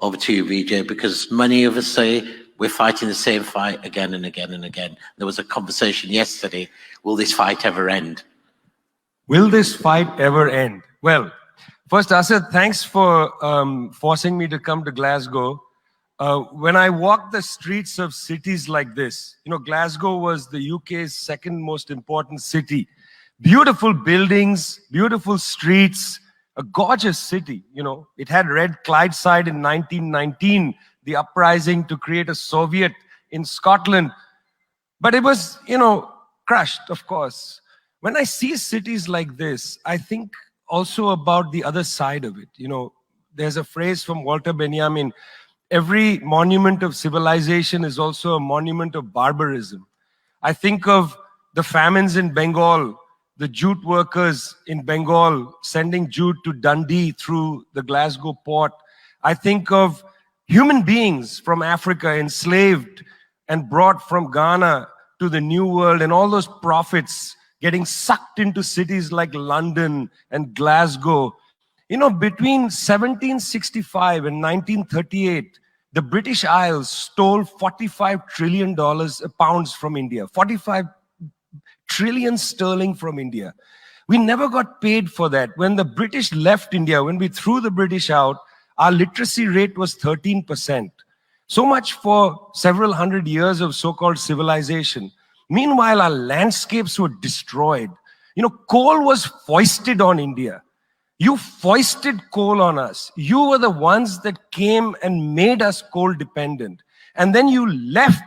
Over to you, Vijay, because many of us say we're fighting the same fight again and again and again. There was a conversation yesterday, will this fight ever end? Will this fight ever end? Well, first, Asad, thanks for forcing me to come to Glasgow. When I walk the streets of cities like this, Glasgow was the UK's second most important city. Beautiful buildings, beautiful streets, a gorgeous city. It had Red Clydeside in 1919, the uprising to create a Soviet in Scotland. But it was, crushed, of course. When I see cities like this, I think also about the other side of it. There's a phrase from Walter Benjamin, every monument of civilization is also a monument of barbarism. I think of the famines in Bengal, the jute workers in Bengal sending jute to Dundee through the Glasgow port. I think of human beings from Africa enslaved and brought from Ghana to the New World, and all those prophets getting sucked into cities like London and Glasgow. Between 1765 and 1938, the British Isles stole $45 trillion pounds from India, 45 trillion sterling from India. We never got paid for that. When the British left India, when we threw the British out, our literacy rate was 13%. So much for several hundred years of so-called civilization. Meanwhile, our landscapes were destroyed. Coal was foisted on India. You foisted coal on us. You were the ones that came and made us coal dependent. And then you left,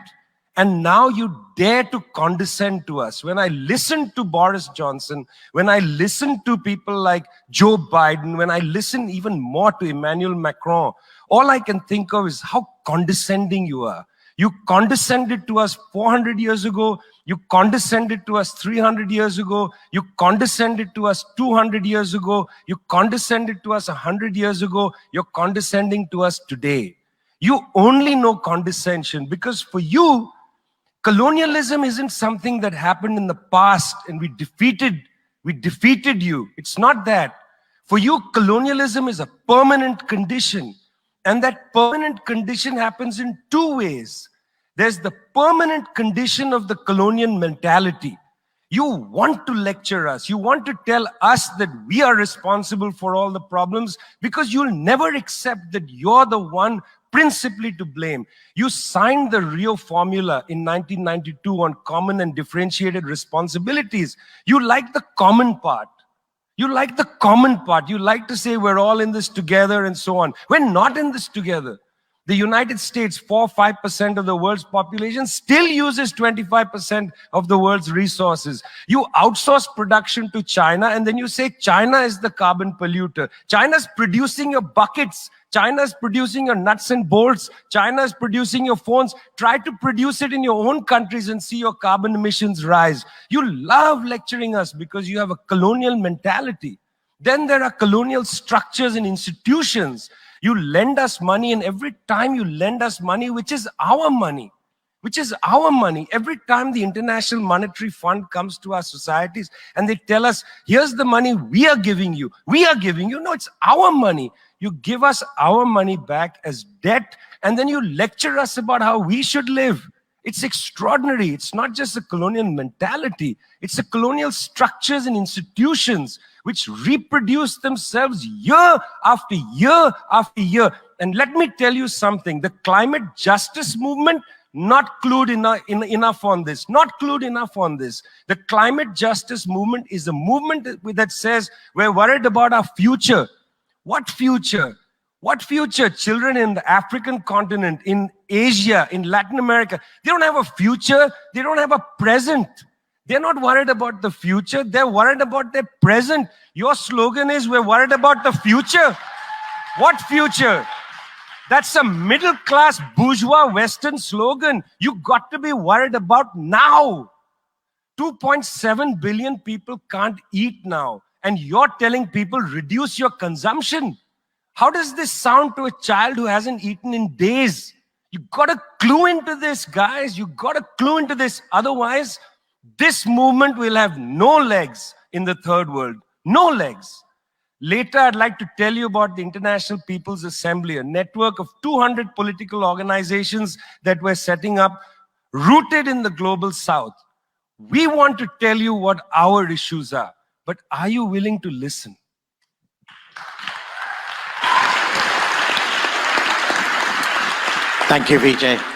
and now you dare to condescend to us. When I listen to Boris Johnson, when I listen to people like Joe Biden, when I listen even more to Emmanuel Macron, all I can think of is how condescending you are. You condescended to us 400 years ago. You condescended to us 300 years ago. You condescended to us 200 years ago. You condescended to us 100 years ago. You're condescending to us today. You only know condescension because for you, colonialism isn't something that happened in the past and we defeated you. It's not that. For you, colonialism is a permanent condition. And that permanent condition happens in two ways. There's the permanent condition of the colonial mentality. You want to lecture us. You want to tell us that we are responsible for all the problems because you'll never accept that you're the one principally to blame. You signed the Rio Formula in 1992 on common and differentiated responsibilities. You like the common part. You like the common part. You like to say we're all in this together and so on. We're not in this together. The United States, 4-5% of the world's population, still uses 25% of the world's resources. You outsource production to China and then you say China is the carbon polluter. China's producing your buckets. China's producing your nuts and bolts. China's producing your phones. Try to produce it in your own countries and see your carbon emissions rise. You love lecturing us because you have a colonial mentality. Then there are colonial structures and institutions. You lend us money, and every time you lend us money, which is our money, every time the International Monetary Fund comes to our societies and they tell us, here's the money we are giving you. No, it's our money. You give us our money back as debt, and then you lecture us about how we should live. It's extraordinary. It's not just a colonial mentality. It's a colonial structures and institutions which reproduce themselves year after year after year. And let me tell you something. The climate justice movement, not clued enough on this. Not clued enough on this. The climate justice movement is a movement that says we're worried about our future. What future? What future? Children in the African continent, in Asia, in Latin America, they don't have a future. They don't have a present. They're not worried about the future. They're worried about their present. Your slogan is, we're worried about the future. What future? That's a middle-class bourgeois Western slogan. You got to be worried about now. 2.7 billion people can't eat now. And you're telling people, reduce your consumption. How does this sound to a child who hasn't eaten in days? You got to clue into this, guys. You got to clue into this. Otherwise, this movement will have no legs in the third world. No legs. Later, I'd like to tell you about the International People's Assembly, a network of 200 political organizations that we're setting up, rooted in the global south. We want to tell you what our issues are, but are you willing to listen? Thank you, Vijay.